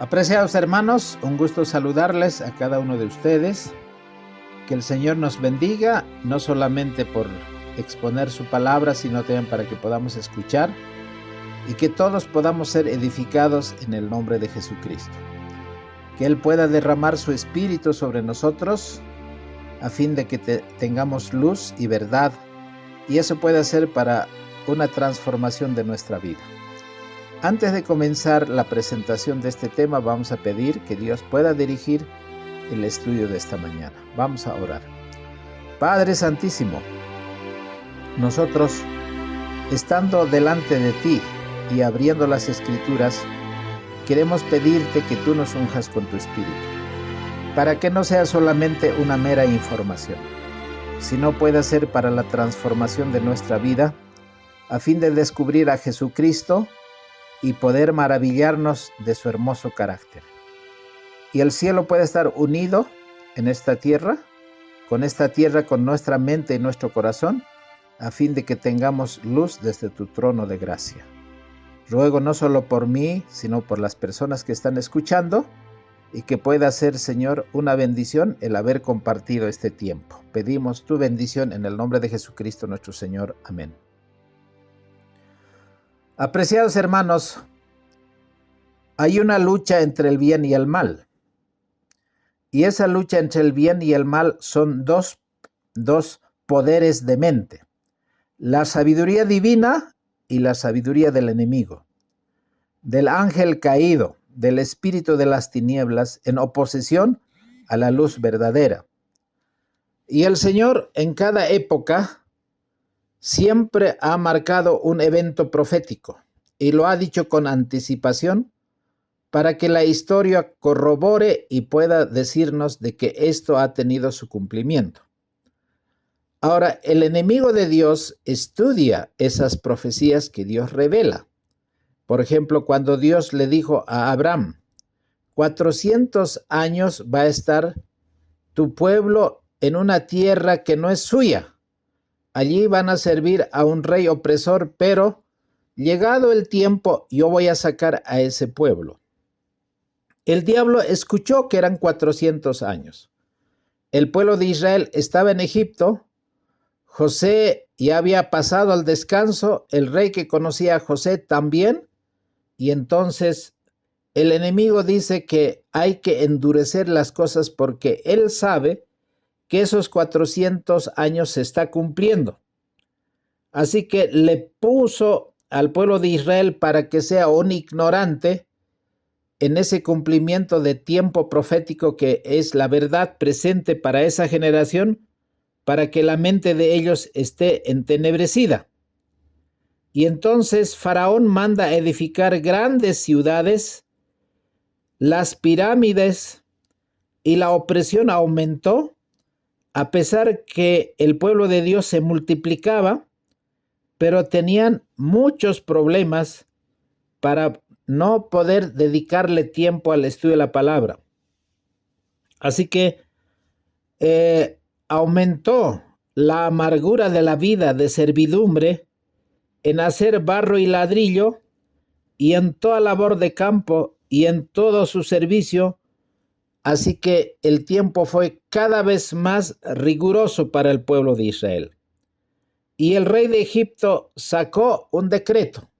Apreciados hermanos, un gusto saludarles a cada uno de ustedes. Que el Señor nos bendiga, no solamente por exponer su palabra, sino también para que podamos escuchar y que todos podamos ser edificados en el nombre de Jesucristo. Que Él pueda derramar su Espíritu sobre nosotros a fin de que tengamos luz y verdad, y eso puede ser para una transformación de nuestra vida. Antes de comenzar la presentación de este tema, vamos a pedir que Dios pueda dirigir el estudio de esta mañana. Vamos a orar. Padre Santísimo, nosotros, estando delante de ti y abriendo las Escrituras, queremos pedirte que tú nos unjas con tu Espíritu, para que no sea solamente una mera información, sino pueda ser para la transformación de nuestra vida, a fin de descubrir a Jesucristo y poder maravillarnos de su hermoso carácter. Y el cielo puede estar unido en esta tierra, con nuestra mente y nuestro corazón, a fin de que tengamos luz desde tu trono de gracia. Ruego no solo por mí, sino por las personas que están escuchando, y que pueda ser, Señor, una bendición el haber compartido este tiempo. Pedimos tu bendición en el nombre de Jesucristo nuestro Señor. Amén. Apreciados hermanos, hay una lucha entre el bien y el mal. Y esa lucha entre el bien y el mal son dos poderes de mente: la sabiduría divina y la sabiduría del enemigo, del ángel caído, del espíritu de las tinieblas, en oposición a la luz verdadera. Y el Señor en cada época siempre ha marcado un evento profético y lo ha dicho con anticipación para que la historia corrobore y pueda decirnos de que esto ha tenido su cumplimiento. Ahora, el enemigo de Dios estudia esas profecías que Dios revela. Por ejemplo, cuando Dios le dijo a Abraham, 400 años va a estar tu pueblo en una tierra que no es suya. Allí van a servir a un rey opresor, pero llegado el tiempo, yo voy a sacar a ese pueblo. El diablo escuchó que eran 400 años. El pueblo de Israel estaba en Egipto. José ya había pasado al descanso. El rey que conocía a José también. Y entonces el enemigo dice que hay que endurecer las cosas porque él sabe que esos 400 años se está cumpliendo. Así que le puso al pueblo de Israel para que sea un ignorante en ese cumplimiento de tiempo profético que es la verdad presente para esa generación, para que la mente de ellos esté entenebrecida. Y entonces Faraón manda a edificar grandes ciudades, las pirámides, y la opresión aumentó, a pesar que el pueblo de Dios se multiplicaba, pero tenían muchos problemas para no poder dedicarle tiempo al estudio de la palabra. Así que aumentó la amargura de la vida de servidumbre en hacer barro y ladrillo, y en toda labor de campo y en todo su servicio. Así que el tiempo fue cada vez más riguroso para el pueblo de Israel. Y el rey de Egipto sacó un decreto.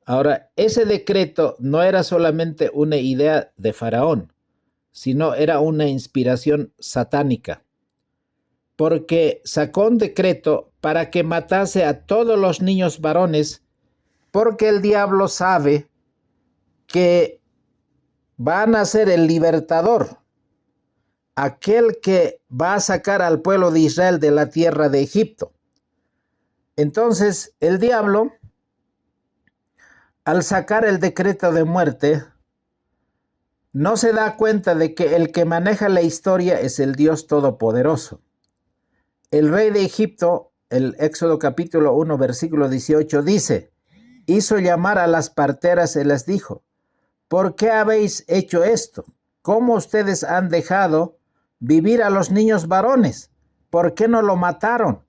Ahora, ese decreto no era solamente una idea de Faraón, sino era una inspiración satánica, porque sacó un decreto para que matase a todos los niños varones, porque el diablo sabe que van a ser el libertador, aquel que va a sacar al pueblo de Israel de la tierra de Egipto. Entonces el diablo, al sacar el decreto de muerte, no se da cuenta de que el que maneja la historia es el Dios Todopoderoso. El rey de Egipto, el Éxodo capítulo 1, versículo 18, dice: hizo llamar a las parteras y les dijo: ¿por qué habéis hecho esto? ¿Cómo ustedes han dejado vivir a los niños varones? ¿Por qué no lo mataron?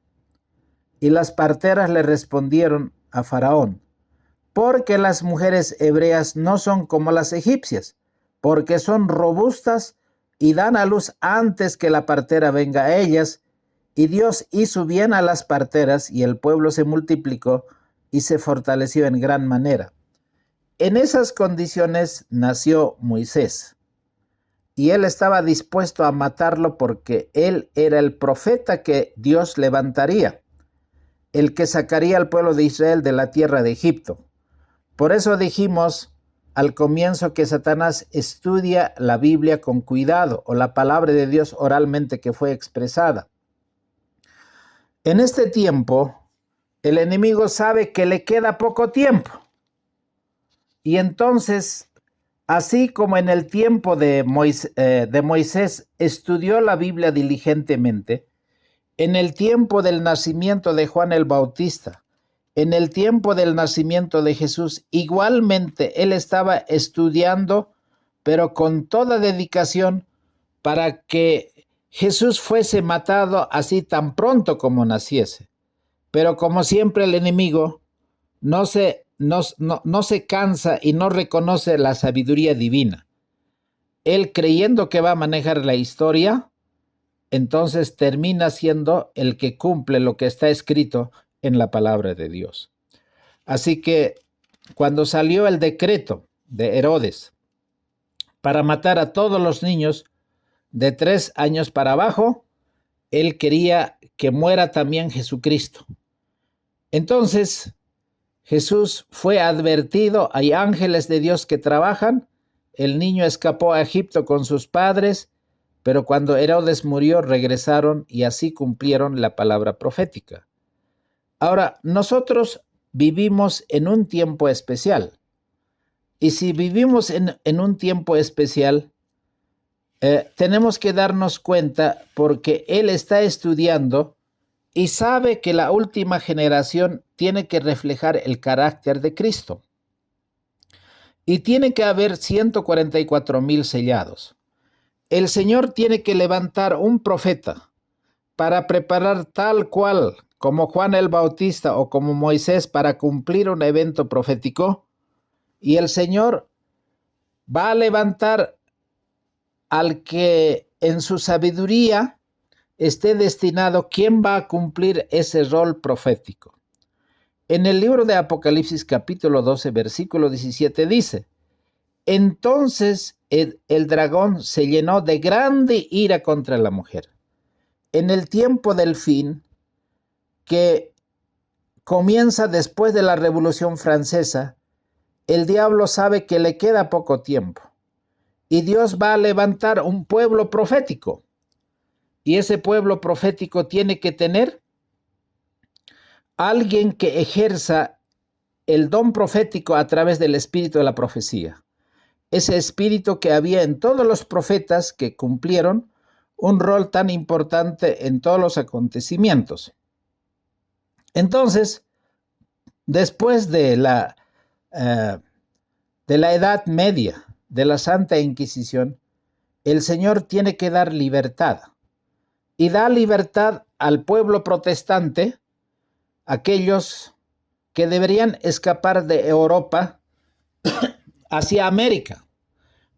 Y las parteras le respondieron a Faraón: porque las mujeres hebreas no son como las egipcias, porque son robustas y dan a luz antes que la partera venga a ellas, y Dios hizo bien a las parteras, y el pueblo se multiplicó y se fortaleció en gran manera. En esas condiciones nació Moisés, y él estaba dispuesto a matarlo porque él era el profeta que Dios levantaría, el que sacaría al pueblo de Israel de la tierra de Egipto. Por eso dijimos al comienzo que Satanás estudia la Biblia con cuidado, o la palabra de Dios oralmente que fue expresada. En este tiempo, el enemigo sabe que le queda poco tiempo. Y entonces, así como en el tiempo de Moisés estudió la Biblia diligentemente, en el tiempo del nacimiento de Juan el Bautista, en el tiempo del nacimiento de Jesús, igualmente él estaba estudiando, pero con toda dedicación, para que Jesús fuese matado así tan pronto como naciese. Pero como siempre el enemigo no se cansa y no reconoce la sabiduría divina. Él, creyendo que va a manejar la historia, entonces termina siendo el que cumple lo que está escrito en la palabra de Dios. Así que cuando salió el decreto de Herodes para matar a todos los niños de 3 años para abajo, él quería que muera también Jesucristo. Entonces Jesús fue advertido, hay ángeles de Dios que trabajan, el niño escapó a Egipto con sus padres, pero cuando Herodes murió regresaron y así cumplieron la palabra profética. Ahora, nosotros vivimos en un tiempo especial. Y si vivimos en un tiempo especial, tenemos que darnos cuenta porque Él está estudiando y sabe que la última generación tiene que reflejar el carácter de Cristo. Y tiene que haber 144,000 sellados. El Señor tiene que levantar un profeta para preparar tal cual como Juan el Bautista o como Moisés para cumplir un evento profético, y el Señor va a levantar al que en su sabiduría esté destinado quien va a cumplir ese rol profético. En el libro de Apocalipsis capítulo 12 versículo 17 dice: entonces el dragón se llenó de grande ira contra la mujer. En el tiempo del fin, que comienza después de la Revolución Francesa, el diablo sabe que le queda poco tiempo y Dios va a levantar un pueblo profético. Y ese pueblo profético tiene que tener alguien que ejerza el don profético a través del espíritu de la profecía. Ese espíritu que había en todos los profetas que cumplieron un rol tan importante en todos los acontecimientos. Entonces, después de la Edad Media, de la Santa Inquisición, el Señor tiene que dar libertad. Y da libertad al pueblo protestante, aquellos que deberían escapar de Europa hacia América,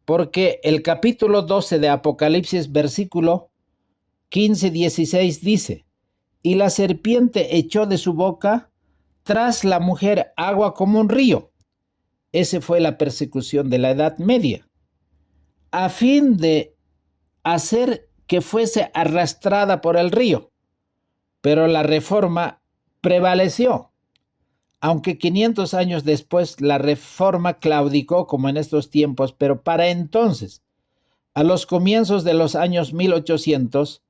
porque el capítulo 12 de Apocalipsis, versículo 15-16 dice: y la serpiente echó de su boca tras la mujer agua como un río. Esa fue la persecución de la Edad Media, a fin de hacer que fuese arrastrada por el río. Pero la Reforma prevaleció, aunque 500 años después la Reforma claudicó como en estos tiempos, pero para entonces, a los comienzos de los años 1800,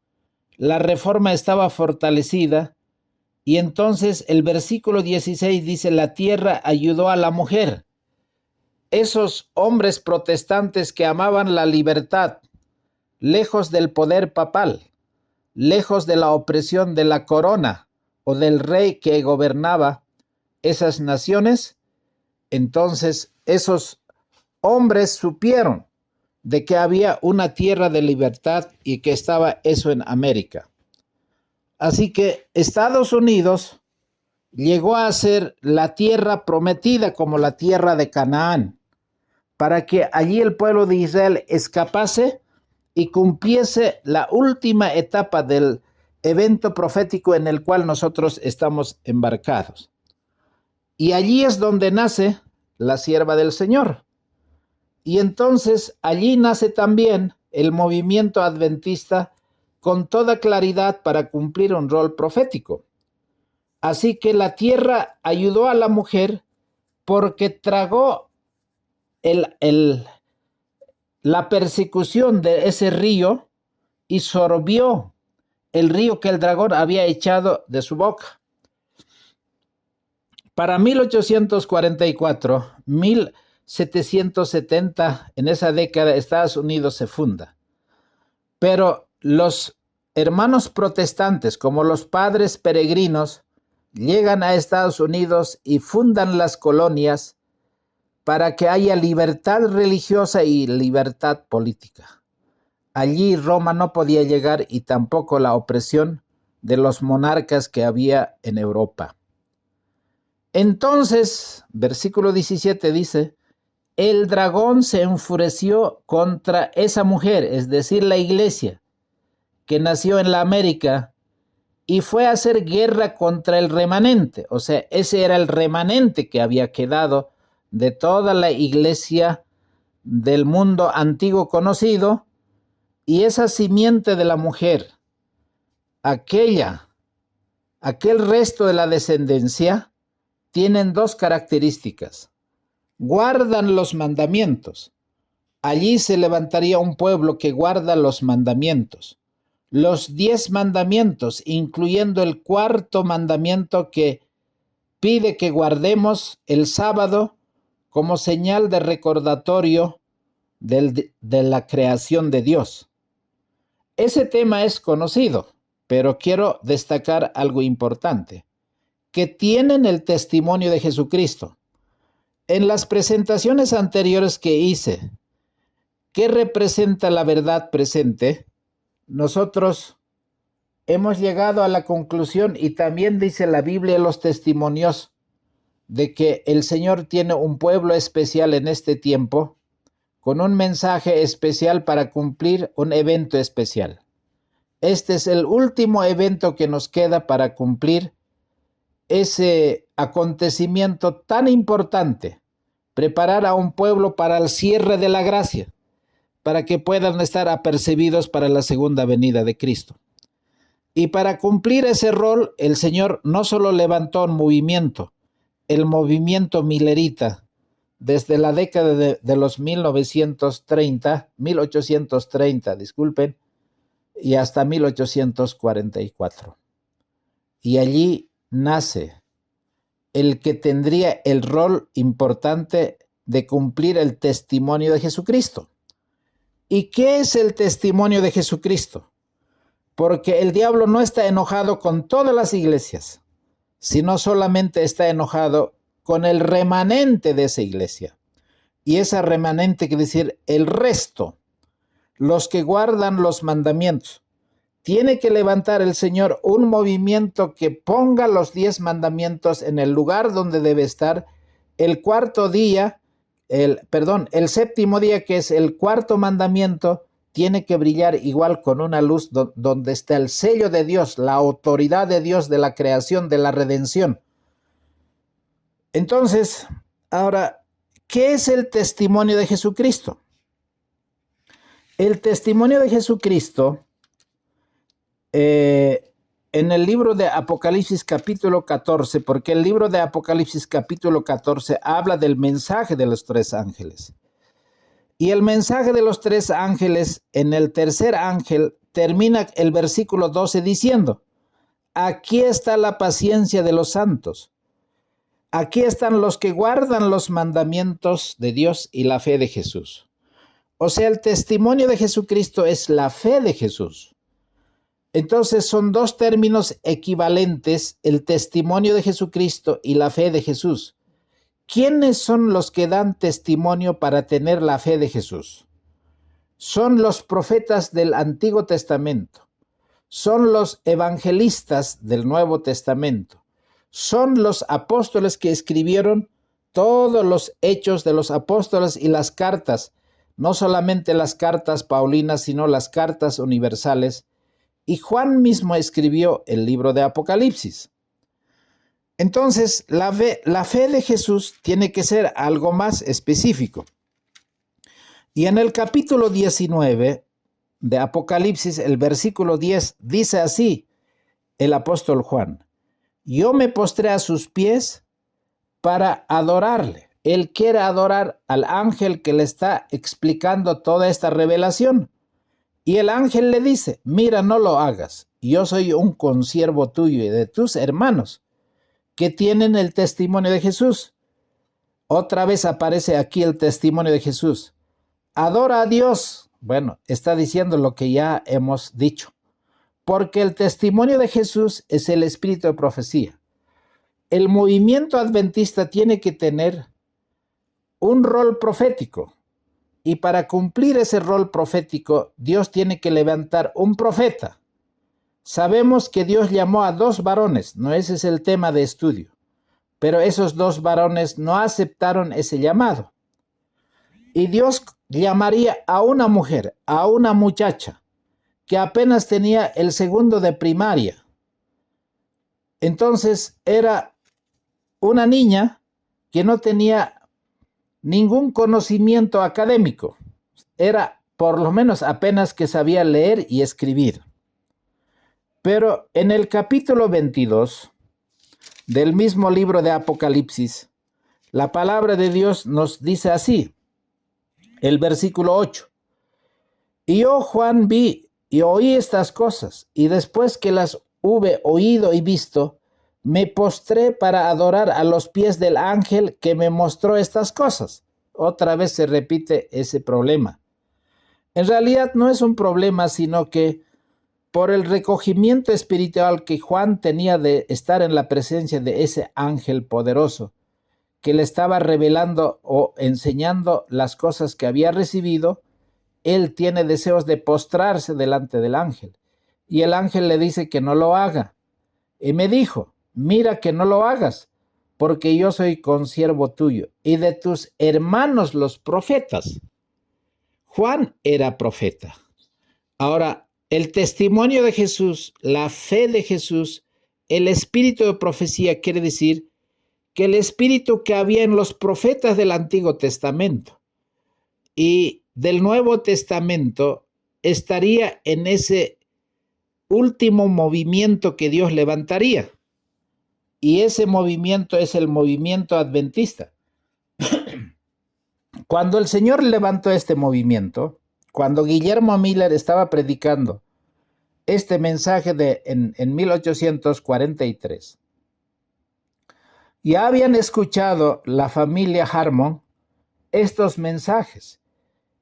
la Reforma estaba fortalecida, y entonces el versículo 16 dice: la tierra ayudó a la mujer. Esos hombres protestantes que amaban la libertad, lejos del poder papal, lejos de la opresión de la corona o del rey que gobernaba esas naciones, entonces esos hombres supieron de que había una tierra de libertad y que estaba eso en América. Así que Estados Unidos llegó a ser la tierra prometida como la tierra de Canaán, para que allí el pueblo de Israel escapase y cumpliese la última etapa del evento profético en el cual nosotros estamos embarcados. Y allí es donde nace la sierva del Señor. Y entonces allí nace también el movimiento adventista con toda claridad para cumplir un rol profético. Así que la tierra ayudó a la mujer porque tragó la persecución de ese río y sorbió el río que el dragón había echado de su boca. Para 1844, 1770, en esa década, Estados Unidos se funda. Pero los hermanos protestantes, como los padres peregrinos, llegan a Estados Unidos y fundan las colonias para que haya libertad religiosa y libertad política. Allí Roma no podía llegar y tampoco la opresión de los monarcas que había en Europa. Entonces, versículo 17 dice, el dragón se enfureció contra esa mujer, es decir, la iglesia, que nació en la América, y fue a hacer guerra contra el remanente. O sea, ese era el remanente que había quedado de toda la iglesia del mundo antiguo conocido, y esa simiente de la mujer, aquel resto de la descendencia, tienen dos características. Guardan los mandamientos. Allí se levantaría un pueblo que guarda los mandamientos. Los 10 mandamientos, incluyendo el cuarto mandamiento que pide que guardemos el sábado como señal de recordatorio de la creación de Dios. Ese tema es conocido, pero quiero destacar algo importante, que tienen el testimonio de Jesucristo. En las presentaciones anteriores que hice, ¿qué representa la verdad presente? Nosotros hemos llegado a la conclusión, y también dice la Biblia, los testimonios, de que el Señor tiene un pueblo especial en este tiempo, con un mensaje especial para cumplir un evento especial. Este es el último evento que nos queda para cumplir ese acontecimiento tan importante, preparar a un pueblo para el cierre de la gracia, para que puedan estar apercibidos para la segunda venida de Cristo. Y para cumplir ese rol, el Señor no solo levantó un movimiento, el movimiento milerita, desde la década de los 1830, disculpen, y hasta 1844. Y allí nace el que tendría el rol importante de cumplir el testimonio de Jesucristo. ¿Y qué es el testimonio de Jesucristo? Porque el diablo no está enojado con todas las iglesias, sino solamente está enojado con el remanente de esa iglesia. Y esa remanente quiere decir el resto, los que guardan los mandamientos. Tiene que levantar el Señor un movimiento que ponga los 10 mandamientos en el lugar donde debe estar. El séptimo día, que es el cuarto mandamiento, tiene que brillar igual con una luz donde está el sello de Dios, la autoridad de Dios de la creación, de la redención. Entonces, ahora, ¿qué es el testimonio de Jesucristo? El testimonio de Jesucristo, en el libro de Apocalipsis capítulo 14, porque el libro de Apocalipsis capítulo 14 habla del mensaje de los 3 ángeles. Y el mensaje de los 3 ángeles, en el tercer ángel, termina el versículo 12 diciendo, aquí está la paciencia de los santos. Aquí están los que guardan los mandamientos de Dios y la fe de Jesús. O sea, el testimonio de Jesucristo es la fe de Jesús. Entonces son 2 términos equivalentes, el testimonio de Jesucristo y la fe de Jesús. ¿Quiénes son los que dan testimonio para tener la fe de Jesús? Son los profetas del Antiguo Testamento, son los evangelistas del Nuevo Testamento, son los apóstoles que escribieron todos los hechos de los apóstoles y las cartas, no solamente las cartas paulinas, sino las cartas universales. Y Juan mismo escribió el libro de Apocalipsis. Entonces, la fe de Jesús tiene que ser algo más específico. Y en el capítulo 19 de Apocalipsis, el versículo 10, dice así el apóstol Juan: yo me postré a sus pies para adorarle. Él quiere adorar al ángel que le está explicando toda esta revelación. Y el ángel le dice: mira, no lo hagas. Yo soy un consiervo tuyo y de tus hermanos que tienen el testimonio de Jesús. Otra vez aparece aquí el testimonio de Jesús. Adora a Dios. Bueno, está diciendo lo que ya hemos dicho. Porque el testimonio de Jesús es el espíritu de profecía. El movimiento adventista tiene que tener un rol profético. Y para cumplir ese rol profético, Dios tiene que levantar un profeta. Sabemos que Dios llamó a 2 varones, no ese es el tema de estudio, pero esos 2 varones no aceptaron ese llamado. Y Dios llamaría a una mujer, a una muchacha, que apenas tenía el segundo de primaria. Entonces era una niña que no tenía ningún conocimiento académico. Era por lo menos apenas que sabía leer y escribir. Pero en el capítulo 22 del mismo libro de Apocalipsis, la palabra de Dios nos dice así, el versículo 8. Y yo, Juan, vi y oí estas cosas, y después que las hube oído y visto, me postré para adorar a los pies del ángel que me mostró estas cosas. Otra vez se repite ese problema. En realidad no es un problema, sino que por el recogimiento espiritual que Juan tenía de estar en la presencia de ese ángel poderoso, que le estaba revelando o enseñando las cosas que había recibido, él tiene deseos de postrarse delante del ángel. Y el ángel le dice que no lo haga. Y me dijo: mira que no lo hagas, porque yo soy consiervo tuyo y de tus hermanos los profetas. Juan era profeta. Ahora, el testimonio de Jesús, la fe de Jesús, el espíritu de profecía quiere decir que el espíritu que había en los profetas del Antiguo Testamento y del Nuevo Testamento estaría en ese último movimiento que Dios levantaría. Y ese movimiento es el movimiento adventista. Cuando el Señor levantó este movimiento, cuando Guillermo Miller estaba predicando este mensaje en 1843, ya habían escuchado la familia Harmon estos mensajes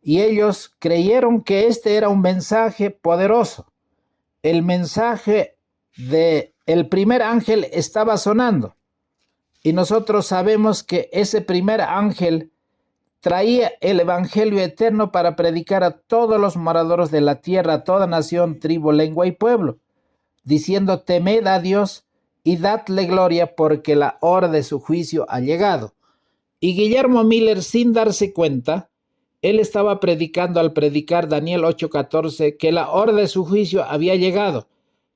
y ellos creyeron que este era un mensaje poderoso. El mensaje del primer ángel estaba sonando y nosotros sabemos que ese primer ángel traía el evangelio eterno para predicar a todos los moradores de la tierra, a toda nación, tribu, lengua y pueblo, diciendo: temed a Dios y dadle gloria, porque la hora de su juicio ha llegado. Y Guillermo Miller, sin darse cuenta, él estaba predicando al predicar Daniel 8:14 que la hora de su juicio había llegado,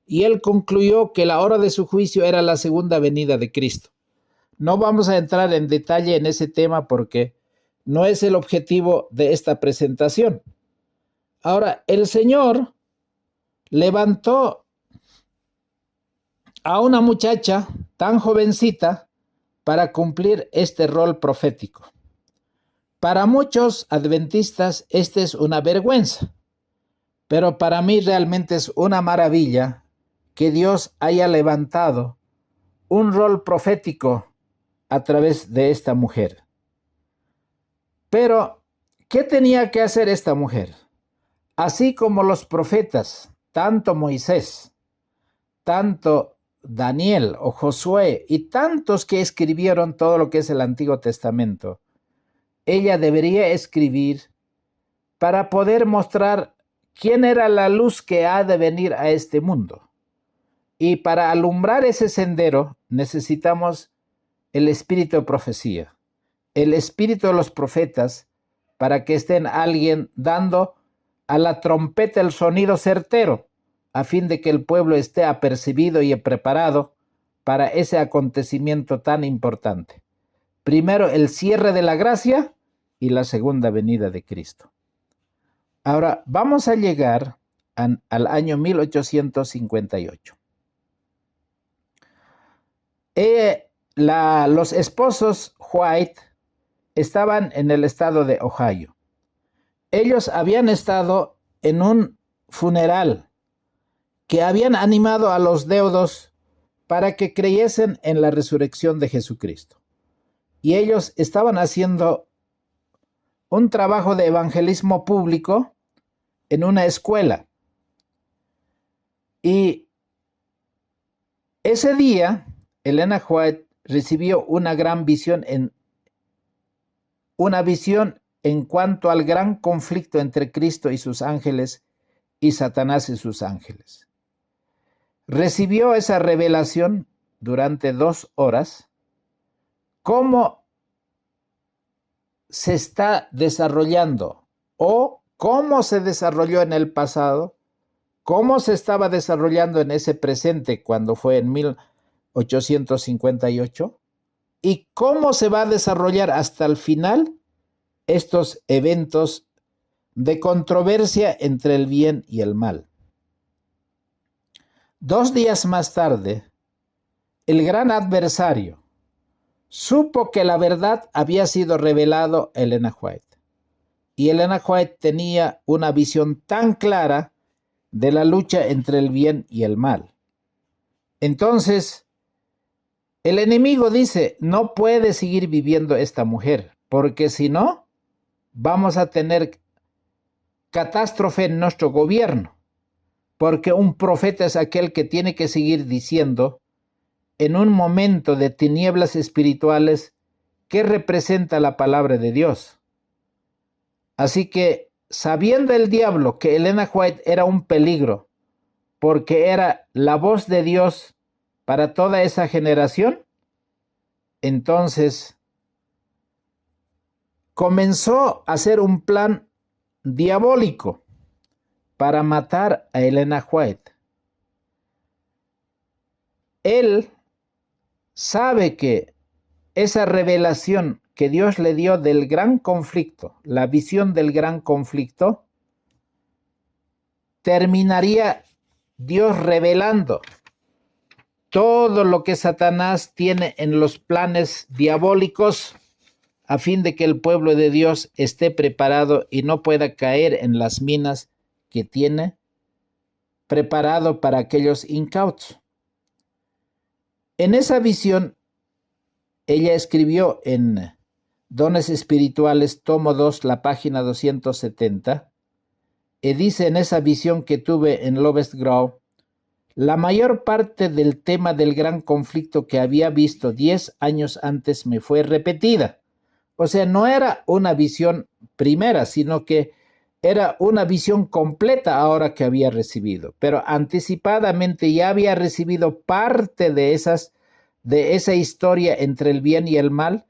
y él concluyó que la hora de su juicio era la segunda venida de Cristo. No vamos a entrar en detalle en ese tema porque no es el objetivo de esta presentación. Ahora, el Señor levantó a una muchacha tan jovencita para cumplir este rol profético. Para muchos adventistas esta es una vergüenza, pero para mí realmente es una maravilla que Dios haya levantado un rol profético a través de esta mujer. Pero, ¿qué tenía que hacer esta mujer? Así como los profetas, tanto Moisés, tanto Daniel o Josué y tantos que escribieron todo lo que es el Antiguo Testamento, ella debería escribir para poder mostrar quién era la luz que ha de venir a este mundo. Y para alumbrar ese sendero necesitamos el espíritu de profecía, el espíritu de los profetas, para que estén alguien dando a la trompeta el sonido certero, a fin de que el pueblo esté apercibido y preparado para ese acontecimiento tan importante. Primero, el cierre de la gracia y la segunda venida de Cristo. Ahora, vamos a llegar al año 1858. Los esposos White estaban en el estado de Ohio. Ellos habían estado en un funeral que habían animado a los deudos para que creyesen en la resurrección de Jesucristo. Y ellos estaban haciendo un trabajo de evangelismo público en una escuela. Y ese día, Elena White recibió una gran visión en cuanto al gran conflicto entre Cristo y sus ángeles y Satanás y sus ángeles. Recibió esa revelación durante 2 horas, cómo se está desarrollando o cómo se desarrolló en el pasado, cómo se estaba desarrollando en ese presente cuando fue en 1858 y cómo se va a desarrollar hasta el final estos eventos de controversia entre el bien y el mal. 2 días más tarde, el gran adversario supo que la verdad había sido revelado a Elena White. Y Elena White tenía una visión tan clara de la lucha entre el bien y el mal. Entonces, el enemigo dice, no puede seguir viviendo esta mujer, porque si no, vamos a tener catástrofe en nuestro gobierno, porque un profeta es aquel que tiene que seguir diciendo en un momento de tinieblas espirituales qué representa la palabra de Dios. Así que, sabiendo el diablo que Elena White era un peligro, porque era la voz de Dios para toda esa generación, entonces comenzó a hacer un plan diabólico para matar a Elena White. Él sabe que esa revelación que Dios le dio del gran conflicto, la visión del gran conflicto, terminaría Dios revelando todo lo que Satanás tiene en los planes diabólicos a fin de que el pueblo de Dios esté preparado y no pueda caer en las minas que tiene preparado para aquellos incautos. En esa visión, ella escribió en Dones Espirituales, tomo 2, la página 270, y dice en esa visión que tuve en Lobest Grove, la mayor parte del tema del gran conflicto que había visto 10 años antes me fue repetida. O sea, no era una visión primera, sino que era una visión completa ahora que había recibido, pero anticipadamente ya había recibido parte de esa historia entre el bien y el mal,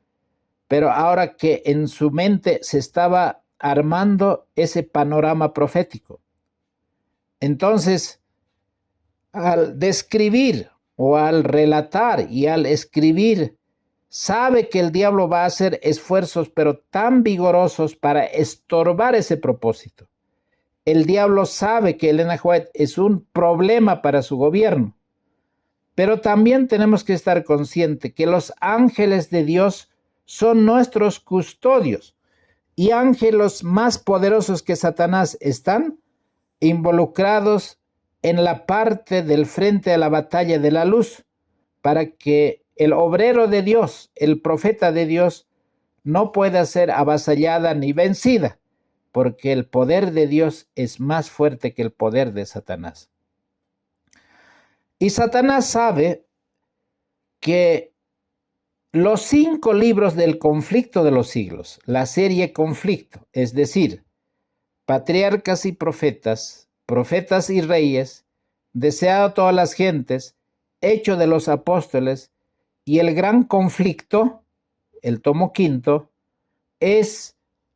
pero ahora que en su mente se estaba armando ese panorama profético. Entonces, al describir o al relatar y al escribir, sabe que el diablo va a hacer esfuerzos, pero tan vigorosos para estorbar ese propósito. El diablo sabe que Elena White es un problema para su gobierno, pero también tenemos que estar conscientes que los ángeles de Dios son nuestros custodios y ángeles más poderosos que Satanás están involucrados en la parte del frente de la batalla de la luz para que el obrero de Dios, el profeta de Dios, no pueda ser avasallada ni vencida, porque el poder de Dios es más fuerte que el poder de Satanás. Y Satanás sabe que los 5 libros del conflicto de los siglos, la serie conflicto, es decir, patriarcas y profetas, profetas y reyes, deseado a todas las gentes, Hechos de los Apóstoles y el gran conflicto, el tomo quinto, es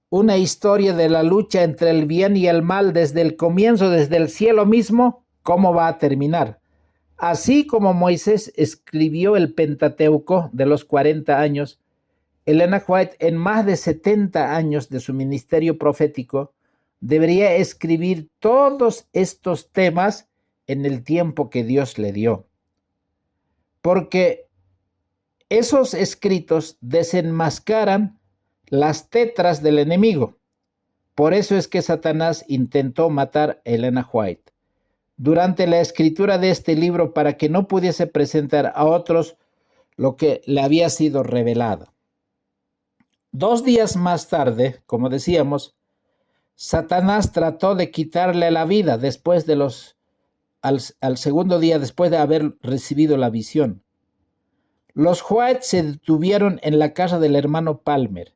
una historia de la lucha entre el bien y el mal desde el comienzo, desde el cielo mismo, cómo va a terminar. Así como Moisés escribió el Pentateuco de los 40 años, Elena White, en más de 70 años de su ministerio profético, debería escribir todos estos temas en el tiempo que Dios le dio. Porque esos escritos desenmascaran las tetras del enemigo. Por eso es que Satanás intentó matar a Elena White durante la escritura de este libro, para que no pudiese presentar a otros lo que le había sido revelado. 2 días más tarde, como decíamos, Satanás trató de quitarle la vida después de al segundo día, después de haber recibido la visión. Los White se detuvieron en la casa del hermano Palmer.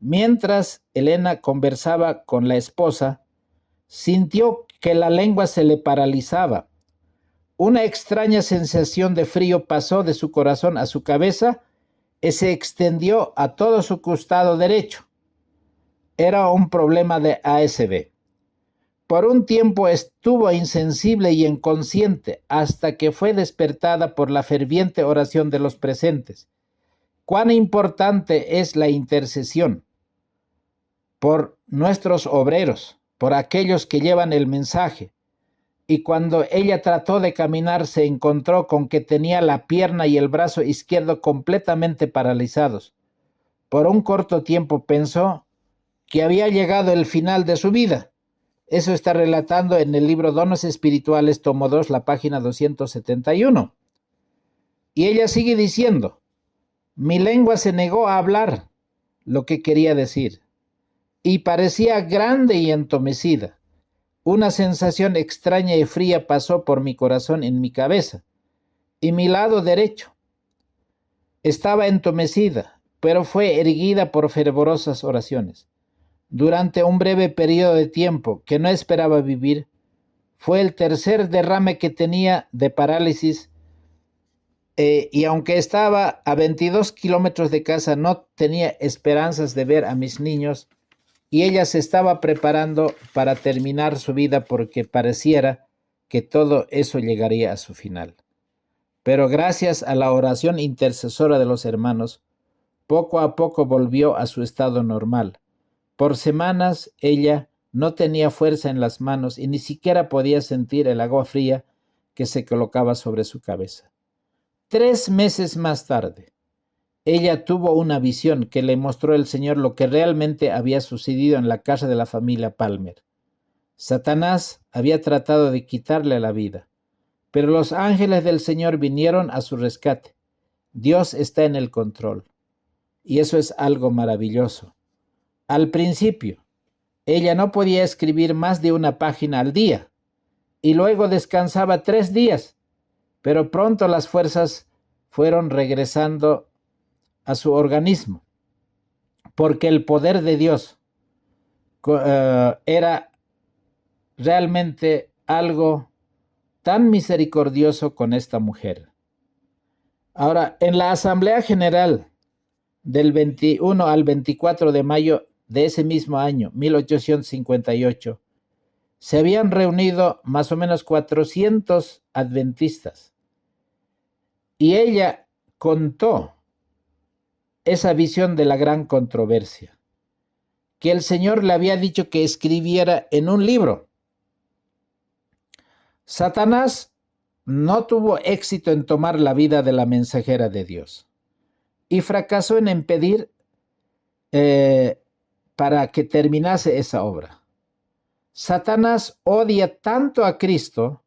Mientras Elena conversaba con la esposa, sintió que la lengua se le paralizaba. Una extraña sensación de frío pasó de su corazón a su cabeza y se extendió a todo su costado derecho. Era un problema de ASB. Por un tiempo estuvo insensible y inconsciente hasta que fue despertada por la ferviente oración de los presentes. Cuán importante es la intercesión por nuestros obreros, por aquellos que llevan el mensaje. Y cuando ella trató de caminar, se encontró con que tenía la pierna y el brazo izquierdo completamente paralizados. Por un corto tiempo pensó que había llegado el final de su vida. Eso está relatando en el libro Dones Espirituales, tomo 2, la página 271. Y ella sigue diciendo: mi lengua se negó a hablar lo que quería decir, y parecía grande y entumecida. Una sensación extraña y fría pasó por mi corazón en mi cabeza, y mi lado derecho estaba entumecida, pero fue erguida por fervorosas oraciones. Durante un breve periodo de tiempo que no esperaba vivir, fue el tercer derrame que tenía de parálisis, y aunque estaba a 22 kilómetros de casa, no tenía esperanzas de ver a mis niños, y ella se estaba preparando para terminar su vida porque pareciera que todo eso llegaría a su final. Pero gracias a la oración intercesora de los hermanos, poco a poco volvió a su estado normal. Por semanas ella no tenía fuerza en las manos y ni siquiera podía sentir el agua fría que se colocaba sobre su cabeza. 3 meses más tarde, ella tuvo una visión que le mostró el Señor lo que realmente había sucedido en la casa de la familia Palmer. Satanás había tratado de quitarle la vida, pero los ángeles del Señor vinieron a su rescate. Dios está en el control, y eso es algo maravilloso. Al principio, ella no podía escribir más de una página al día, y luego descansaba 3 días, pero pronto las fuerzas fueron regresando a su organismo, porque el poder de Dios era realmente algo tan misericordioso con esta mujer. Ahora, en la Asamblea General del 21 al 24 de mayo de ese mismo año, 1858, se habían reunido más o menos 400 adventistas, y ella contó esa visión de la gran controversia, que el Señor le había dicho que escribiera en un libro. Satanás no tuvo éxito en tomar la vida de la mensajera de Dios y fracasó en impedir para que terminase esa obra. Satanás odia tanto a Cristo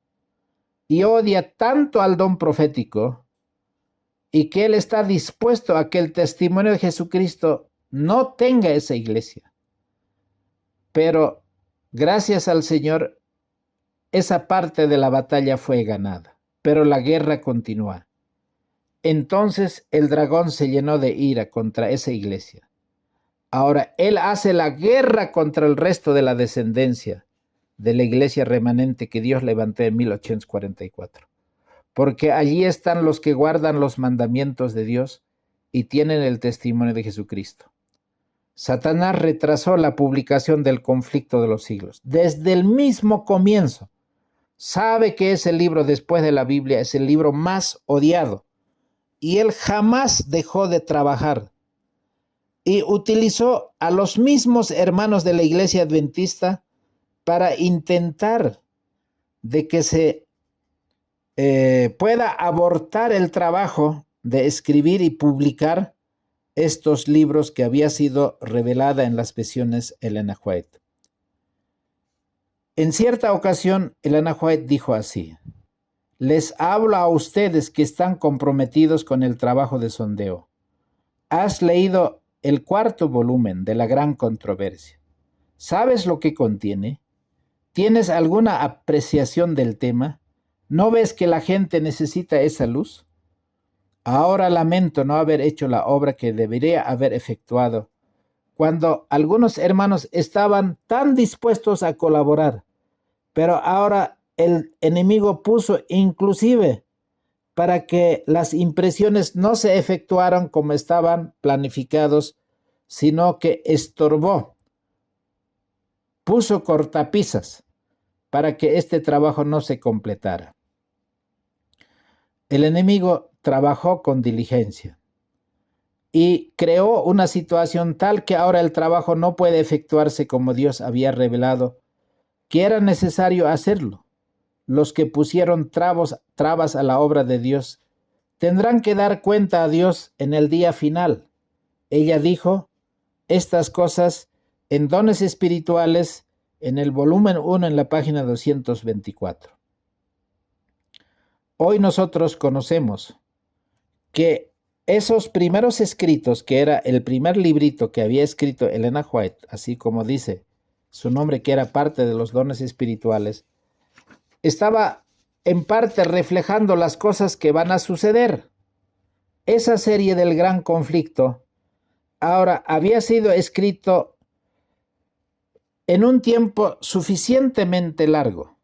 y odia tanto al don profético, y que él está dispuesto a que el testimonio de Jesucristo no tenga esa iglesia. Pero gracias al Señor, esa parte de la batalla fue ganada, pero la guerra continúa. Entonces el dragón se llenó de ira contra esa iglesia. Ahora él hace la guerra contra el resto de la descendencia de la iglesia remanente que Dios levantó en 1844. Porque allí están los que guardan los mandamientos de Dios y tienen el testimonio de Jesucristo. Satanás retrasó la publicación del conflicto de los siglos. Desde el mismo comienzo, sabe que ese libro, después de la Biblia, es el libro más odiado. Y él jamás dejó de trabajar. Y utilizó a los mismos hermanos de la iglesia adventista para intentar de que se pueda abortar el trabajo de escribir y publicar estos libros que había sido revelada en las visiones Elena White. En cierta ocasión, Elena White dijo así: les hablo a ustedes que están comprometidos con el trabajo de sondeo. Has leído el 4º volumen de la gran controversia. ¿Sabes lo que contiene? ¿Tienes alguna apreciación del tema? ¿No ves que la gente necesita esa luz? Ahora lamento no haber hecho la obra que debería haber efectuado, cuando algunos hermanos estaban tan dispuestos a colaborar, pero ahora el enemigo puso inclusive para que las impresiones no se efectuaran como estaban planificados, sino que estorbó, puso cortapisas para que este trabajo no se completara. El enemigo trabajó con diligencia y creó una situación tal que ahora el trabajo no puede efectuarse como Dios había revelado que era necesario hacerlo. Los que pusieron trabas a la obra de Dios tendrán que dar cuenta a Dios en el día final. Ella dijo estas cosas en Dones Espirituales, en el volumen 1, en la página 224. Hoy nosotros conocemos que esos primeros escritos, que era el primer librito que había escrito Elena White, así como dice su nombre, que era parte de los dones espirituales, estaba en parte reflejando las cosas que van a suceder. Esa serie del gran conflicto ahora había sido escrito en un tiempo suficientemente largo,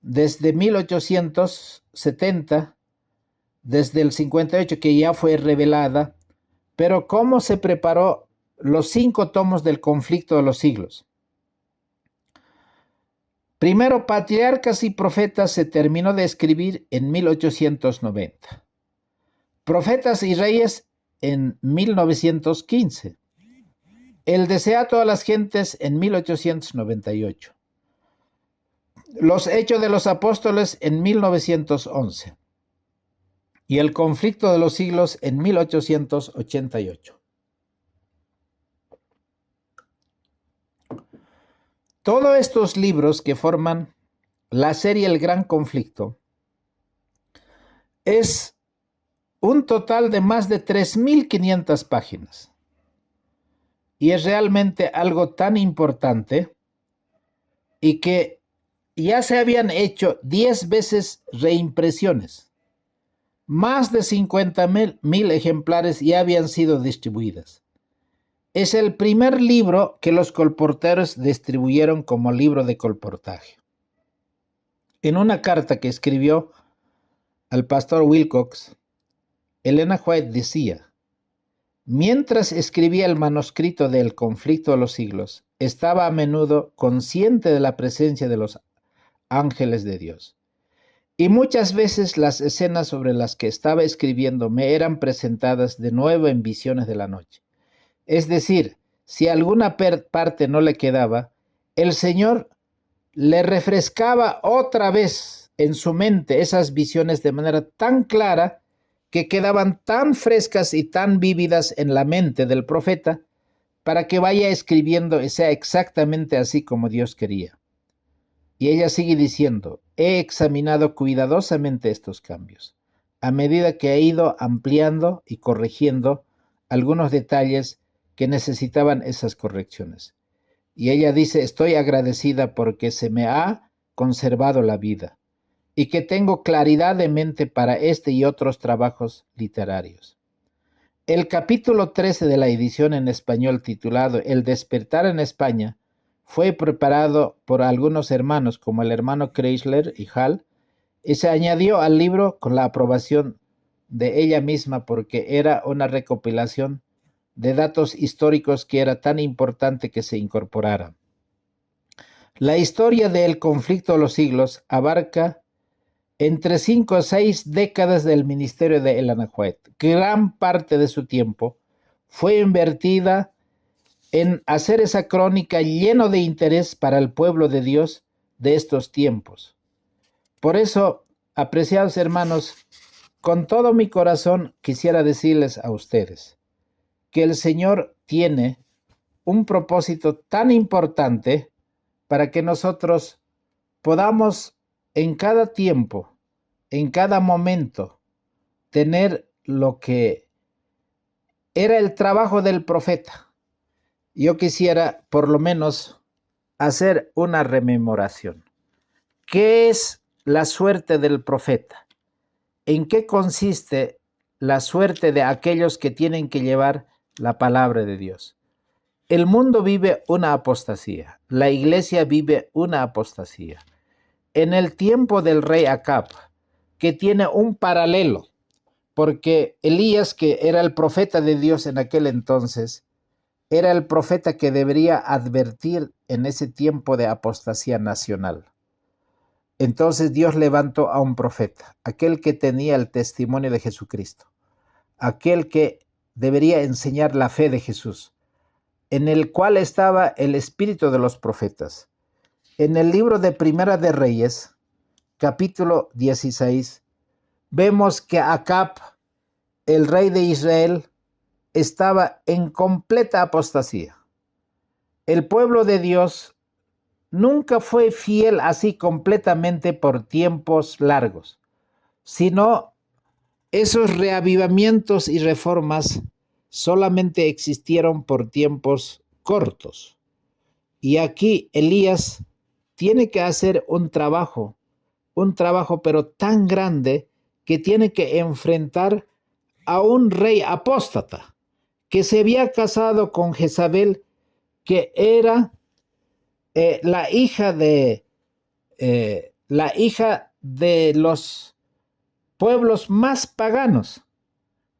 desde 1870, desde el 58 que ya fue revelada, pero cómo se preparó los 5 tomos del conflicto de los siglos. Primero, Patriarcas y Profetas se terminó de escribir en 1890. Profetas y Reyes en 1915. El Desea a todas las gentes en 1898. Los Hechos de los Apóstoles en 1911. Y el Conflicto de los Siglos en 1888. Todos estos libros que forman la serie El Gran Conflicto es un total de más de 3.500 páginas. Y es realmente algo tan importante y que ya se habían hecho 10 veces reimpresiones. Más de 50.000 ejemplares ya habían sido distribuidas. Es el primer libro que los colporteros distribuyeron como libro de colportaje. En una carta que escribió al pastor Wilcox, Elena White decía: mientras escribía el manuscrito del Conflicto de los Siglos, estaba a menudo consciente de la presencia de los ángeles de Dios. Y muchas veces las escenas sobre las que estaba escribiendo me eran presentadas de nuevo en visiones de la noche. Es decir, si alguna parte no le quedaba, el Señor le refrescaba otra vez en su mente esas visiones de manera tan clara que quedaban tan frescas y tan vívidas en la mente del profeta para que vaya escribiendo y sea exactamente así como Dios quería. Y ella sigue diciendo: he examinado cuidadosamente estos cambios, a medida que he ido ampliando y corrigiendo algunos detalles que necesitaban esas correcciones. Y ella dice: estoy agradecida porque se me ha conservado la vida y que tengo claridad de mente para este y otros trabajos literarios. El capítulo 13 de la edición en español titulado El despertar en España fue preparado por algunos hermanos, como el hermano Chrysler y Hall, y se añadió al libro con la aprobación de ella misma porque era una recopilación de datos históricos que era tan importante que se incorporara. La historia del conflicto de los siglos abarca entre 5 o 6 décadas del ministerio de Ellen White. Gran parte de su tiempo fue invertida en hacer esa crónica lleno de interés para el pueblo de Dios de estos tiempos. Por eso, apreciados hermanos, con todo mi corazón quisiera decirles a ustedes que el Señor tiene un propósito tan importante para que nosotros podamos en cada tiempo, en cada momento, tener lo que era el trabajo del profeta. Yo quisiera por lo menos hacer una rememoración. ¿Qué es la suerte del profeta? ¿En qué consiste la suerte de aquellos que tienen que llevar la palabra de Dios? El mundo vive una apostasía, la iglesia vive una apostasía. En el tiempo del rey Acab, que tiene un paralelo, porque Elías, que era el profeta de Dios en aquel entonces, era el profeta que debería advertir en ese tiempo de apostasía nacional. Entonces Dios levantó a un profeta, aquel que tenía el testimonio de Jesucristo, aquel que debería enseñar la fe de Jesús, en el cual estaba el espíritu de los profetas. En el libro de Primera de Reyes, capítulo 16, vemos que Acab, el rey de Israel, estaba en completa apostasía. El pueblo de Dios nunca fue fiel así completamente por tiempos largos, sino esos reavivamientos y reformas solamente existieron por tiempos cortos. Y aquí Elías tiene que hacer un trabajo pero tan grande que tiene que enfrentar a un rey apóstata que se había casado con Jezabel, que era la hija de los pueblos más paganos,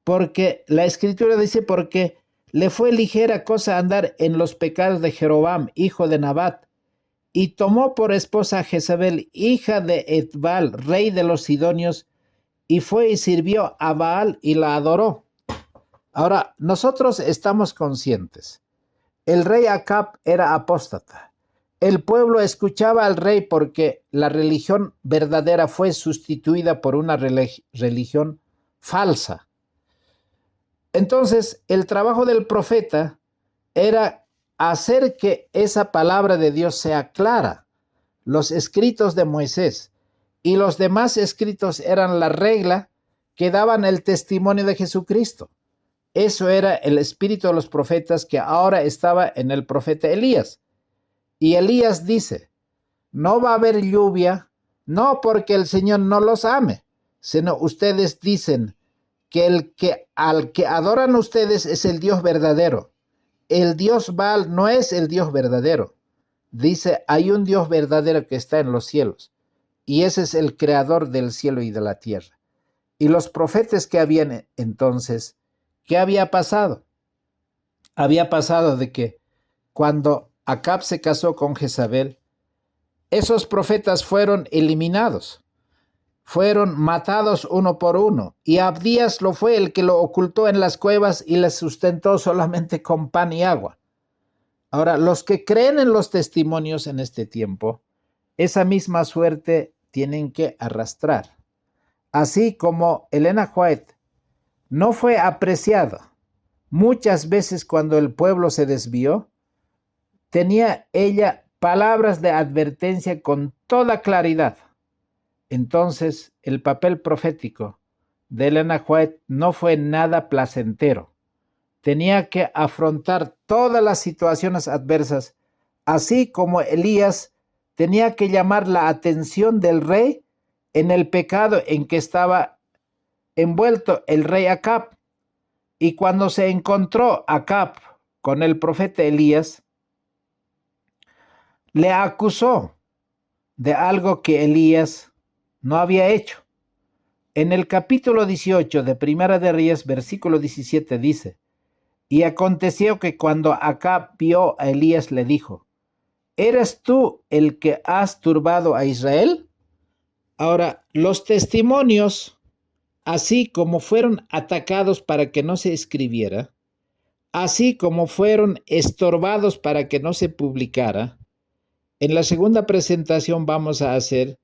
porque la escritura dice, porque le fue ligera cosa andar en los pecados de Jeroboam, hijo de Nabat, y tomó por esposa a Jezabel, hija de Etbal, rey de los sidonios, y fue y sirvió a Baal y la adoró. Ahora, nosotros estamos conscientes, el rey Acab era apóstata. El pueblo escuchaba al rey porque la religión verdadera fue sustituida por una religión falsa. Entonces, el trabajo del profeta era hacer que esa palabra de Dios sea clara. Los escritos de Moisés y los demás escritos eran la regla que daban el testimonio de Jesucristo. Eso era el espíritu de los profetas que ahora estaba en el profeta Elías. Y Elías dice, no va a haber lluvia, no porque el Señor no los ame, sino ustedes dicen que al que adoran ustedes es el Dios verdadero. El Dios Baal no es el Dios verdadero. Dice, hay un Dios verdadero que está en los cielos, y ese es el creador del cielo y de la tierra. Y los profetas que habían entonces, ¿qué había pasado? Había pasado de que cuando Acab se casó con Jezabel, esos profetas fueron eliminados, fueron matados uno por uno, y Abdías lo fue el que lo ocultó en las cuevas y les sustentó solamente con pan y agua. Ahora, los que creen en los testimonios en este tiempo, esa misma suerte tienen que arrastrar. Así como Ellen White no fue apreciada muchas veces cuando el pueblo se desvió, tenía ella palabras de advertencia con toda claridad. Entonces, el papel profético de Ellen White no fue nada placentero. Tenía que afrontar todas las situaciones adversas, así como Elías tenía que llamar la atención del rey en el pecado en que estaba envuelto el rey Acab. Y cuando se encontró Acab con el profeta Elías, le acusó de algo que Elías no había hecho. En el capítulo 18 de Primera de Reyes, versículo 17 dice: y aconteció que cuando Acab vio a Elías le dijo: ¿eres tú el que has turbado a Israel? Ahora, los testimonios, así como fueron atacados para que no se escribiera, así como fueron estorbados para que no se publicara, en la segunda presentación vamos a hacer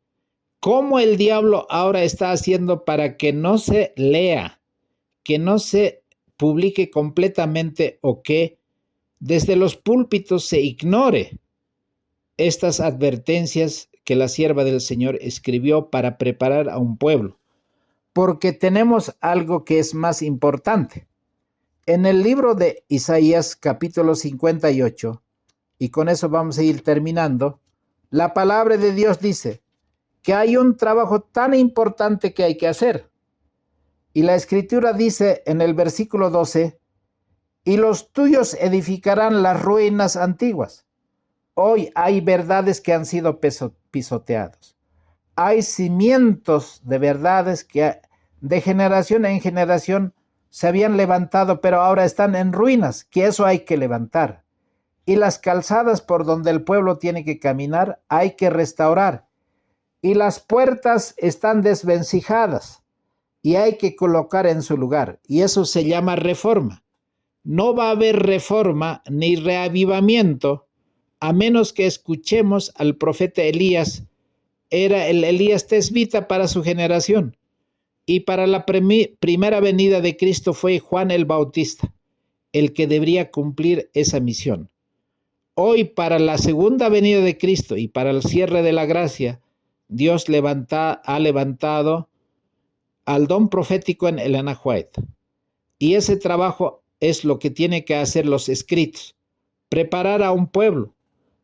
cómo el diablo ahora está haciendo para que no se lea, que no se publique completamente o que desde los púlpitos se ignore estas advertencias que la sierva del Señor escribió para preparar a un pueblo. Porque tenemos algo que es más importante. En el libro de Isaías capítulo 58, y con eso vamos a ir terminando, la palabra de Dios dice que hay un trabajo tan importante que hay que hacer. Y la escritura dice en el versículo 12: y los tuyos edificarán las ruinas antiguas. Hoy hay verdades que han sido pisoteados. Hay cimientos de verdades que de generación en generación se habían levantado, pero ahora están en ruinas, que eso hay que levantar. Y las calzadas por donde el pueblo tiene que caminar hay que restaurar. Y las puertas están desvencijadas y hay que colocar en su lugar. Y eso se llama reforma. No va a haber reforma ni reavivamiento a menos que escuchemos al profeta Elías. Era el Elías tesbita para su generación. Y para la primera venida de Cristo fue Juan el Bautista, el que debería cumplir esa misión. Hoy, para la segunda venida de Cristo y para el cierre de la gracia, Dios ha levantado al don profético en Elena White. Y ese trabajo es lo que tiene que hacer los escritos: preparar a un pueblo,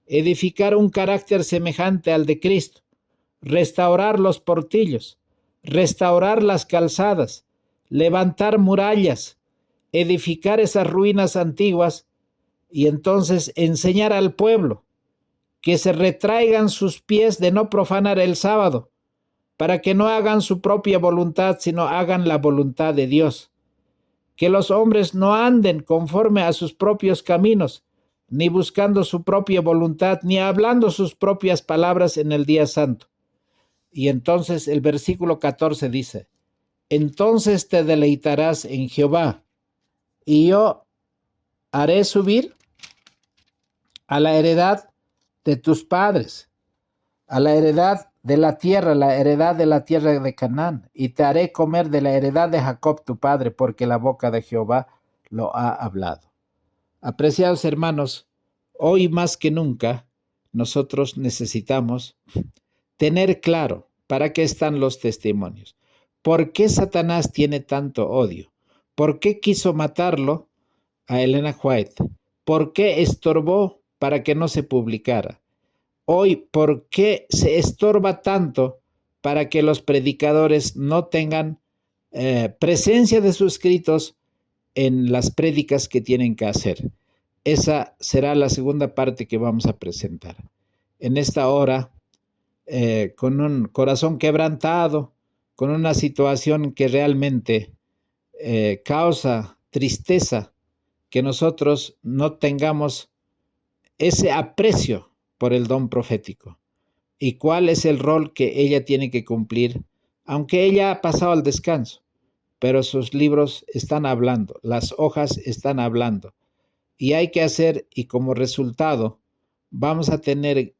edificar un carácter semejante al de Cristo, restaurar los portillos, restaurar las calzadas, levantar murallas, edificar esas ruinas antiguas y entonces enseñar al pueblo que se retraigan sus pies de no profanar el sábado, para que no hagan su propia voluntad, sino hagan la voluntad de Dios. Que los hombres no anden conforme a sus propios caminos, ni buscando su propia voluntad, ni hablando sus propias palabras en el día santo. Y entonces el versículo 14 dice: entonces te deleitarás en Jehová, y yo haré subir a la heredad de tus padres, a la heredad de la tierra de Canaán, y te haré comer de la heredad de Jacob tu padre, porque la boca de Jehová lo ha hablado. Apreciados hermanos, hoy más que nunca nosotros necesitamos tener claro para qué están los testimonios. ¿Por qué Satanás tiene tanto odio? ¿Por qué quiso matarlo a Elena White? ¿Por qué estorbó para que no se publicara? Hoy, ¿por qué se estorba tanto para que los predicadores no tengan presencia de sus escritos en las prédicas que tienen que hacer? Esa será la segunda parte que vamos a presentar. En esta hora, con un corazón quebrantado, con una situación que realmente causa tristeza, que nosotros no tengamos ese aprecio por el don profético y cuál es el rol que ella tiene que cumplir, aunque ella ha pasado al descanso, pero sus libros están hablando, las hojas están hablando, y hay que hacer, y como resultado vamos a tener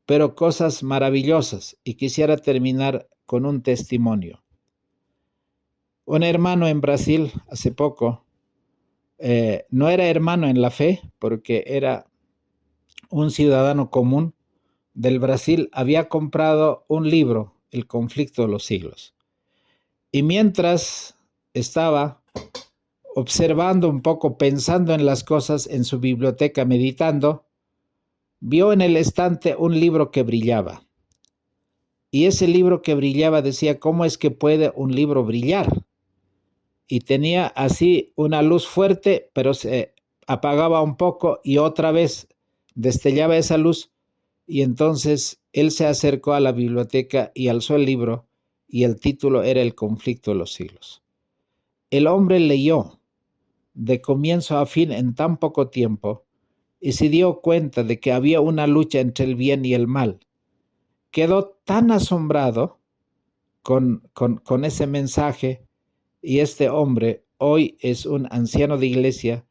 pero cosas maravillosas. Y quisiera terminar con un testimonio. Un hermano en Brasil hace poco, no era hermano en la fe porque era un ciudadano común del Brasil, había comprado un libro, El conflicto de los siglos. Y mientras estaba observando un poco, pensando en las cosas en su biblioteca, meditando, vio en el estante un libro que brillaba. Y ese libro que brillaba decía: ¿cómo es que puede un libro brillar? Y tenía así una luz fuerte, pero se apagaba un poco y otra vez destellaba esa luz. Y entonces él se acercó a la biblioteca y alzó el libro, y el título era El conflicto de los siglos. El hombre leyó de comienzo a fin en tan poco tiempo y se dio cuenta de que había una lucha entre el bien y el mal. Quedó tan asombrado con ese mensaje, y este hombre hoy es un anciano de iglesia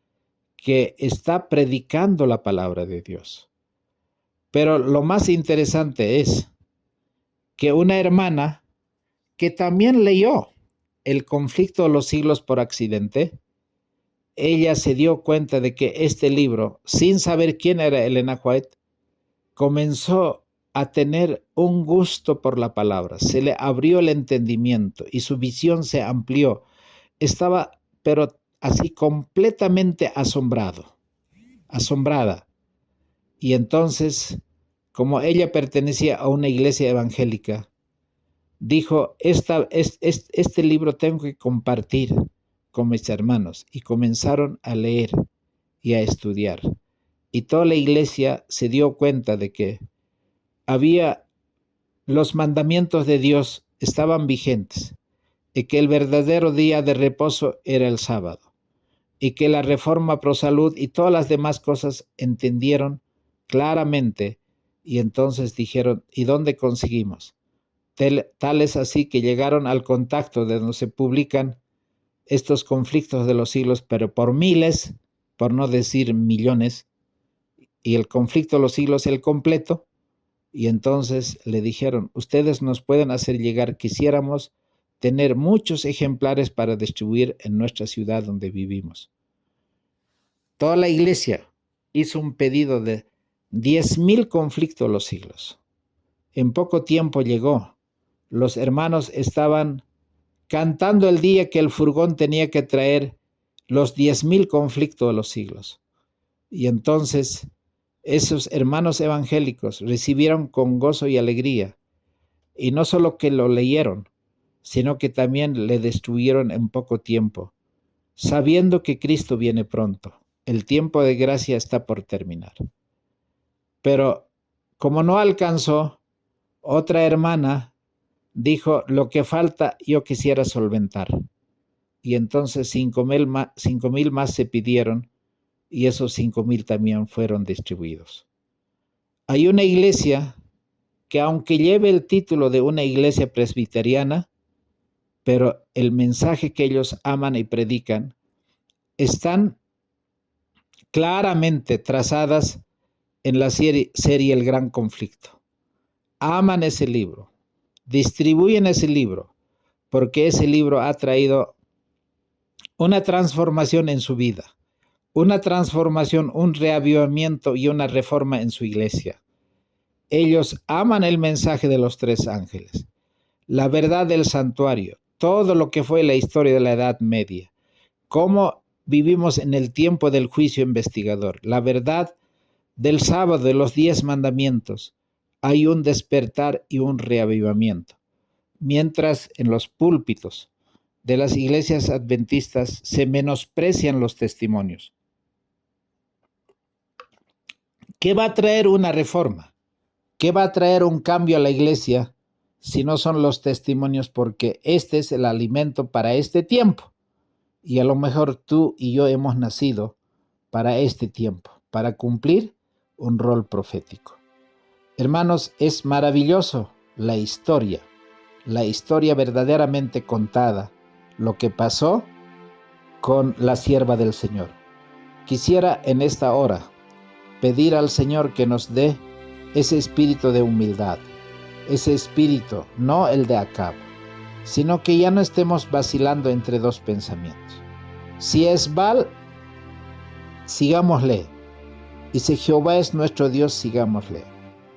que está predicando la palabra de Dios. Pero lo más interesante es que una hermana que también leyó El conflicto de los siglos por accidente, ella se dio cuenta de que este libro, sin saber quién era Elena White, comenzó a tener un gusto por la palabra, se le abrió el entendimiento y su visión se amplió. Estaba, pero así completamente asombrada. Y entonces, como ella pertenecía a una iglesia evangélica, dijo, este libro tengo que compartir con mis hermanos. Y comenzaron a leer y a estudiar. Y toda la iglesia se dio cuenta de que los mandamientos de Dios estaban vigentes, y que el verdadero día de reposo era el sábado, y que la reforma pro salud y todas las demás cosas entendieron claramente, y entonces dijeron, ¿y dónde conseguimos? Tal es así que llegaron al contacto de donde se publican estos conflictos de los siglos, pero por miles, por no decir millones, y el conflicto de los siglos el completo. Y entonces le dijeron, ustedes nos pueden hacer llegar, quisiéramos tener muchos ejemplares para distribuir en nuestra ciudad donde vivimos. Toda la iglesia hizo un pedido de 10,000 conflictos de los siglos. En poco tiempo llegó. Los hermanos estaban cantando el día que el furgón tenía que traer los 10,000 conflictos de los siglos. Y entonces esos hermanos evangélicos recibieron con gozo y alegría, y no solo que lo leyeron, sino que también le distribuyeron en poco tiempo, sabiendo que Cristo viene pronto. El tiempo de gracia está por terminar. Pero como no alcanzó, otra hermana dijo, lo que falta yo quisiera solventar. Y entonces 5,000 más se pidieron, y esos 5,000 también fueron distribuidos. Hay una iglesia que, aunque lleve el título de una iglesia presbiteriana, pero el mensaje que ellos aman y predican están claramente trazadas en la serie El Gran Conflicto. Aman ese libro, distribuyen ese libro, porque ese libro ha traído una transformación en su vida, una transformación, un reavivamiento y una reforma en su iglesia. Ellos aman el mensaje de los 3 ángeles, la verdad del santuario, todo lo que fue la historia de la Edad Media, cómo vivimos en el tiempo del juicio investigador, la verdad del sábado, de los 10 mandamientos. Hay un despertar y un reavivamiento. Mientras en los púlpitos de las iglesias adventistas se menosprecian los testimonios. ¿Qué va a traer una reforma? ¿Qué va a traer un cambio a la iglesia si no son los testimonios? Porque este es el alimento para este tiempo. Y a lo mejor tú y yo hemos nacido para este tiempo, para cumplir un rol profético. Hermanos, es maravilloso la historia verdaderamente contada, lo que pasó con la sierva del Señor. Quisiera en esta hora pedir al Señor que nos dé ese espíritu de humildad, ese espíritu, no el de Acab, sino que ya no estemos vacilando entre 2 pensamientos. Si es Baal, sigámosle, y si Jehová es nuestro Dios, sigámosle.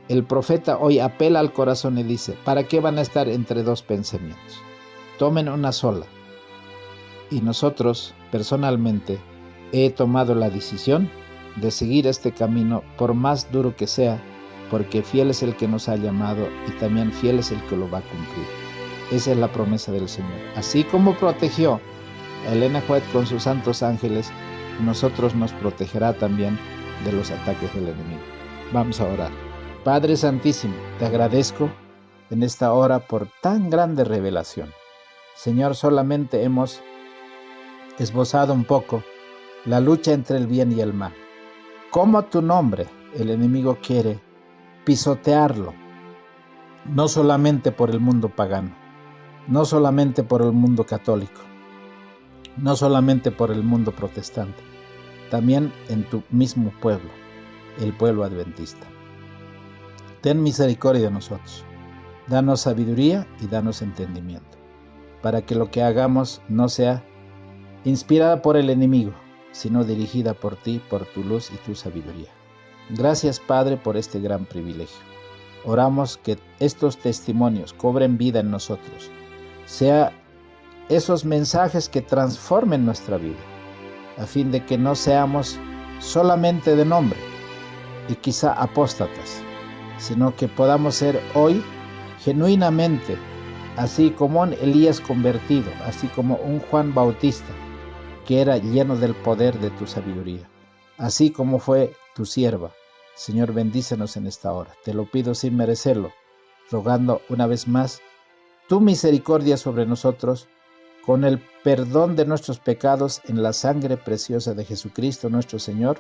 El profeta hoy apela al corazón y dice, ¿para qué van a estar entre 2 pensamientos? Tomen una sola. Y nosotros, personalmente, he tomado la decisión de seguir este camino, por más duro que sea, porque fiel es el que nos ha llamado y también fiel es el que lo va a cumplir. Esa es la promesa del Señor. Así como protegió a Elena White con sus santos ángeles, nosotros nos protegerá también de los ataques del enemigo. Vamos a orar. Padre Santísimo, te agradezco en esta hora por tan grande revelación. Señor, solamente hemos esbozado un poco la lucha entre el bien y el mal. Cómo tu nombre el enemigo quiere pisotearlo, no solamente por el mundo pagano, no solamente por el mundo católico, no solamente por el mundo protestante, también en tu mismo pueblo, el pueblo adventista. Ten misericordia de nosotros, danos sabiduría y danos entendimiento, para que lo que hagamos no sea inspirada por el enemigo, sino dirigida por ti, por tu luz y tu sabiduría. Gracias, Padre, por este gran privilegio. Oramos que estos testimonios cobren vida en nosotros, sea esos mensajes que transformen nuestra vida, a fin de que no seamos solamente de nombre y quizá apóstatas, sino que podamos ser hoy genuinamente, así como un Elías convertido, así como un Juan Bautista, que era lleno del poder de tu sabiduría, así como fue tu sierva. Señor, bendícenos en esta hora. Te lo pido sin merecerlo, rogando una vez más tu misericordia sobre nosotros, con el perdón de nuestros pecados en la sangre preciosa de Jesucristo nuestro Señor.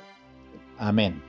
Amén.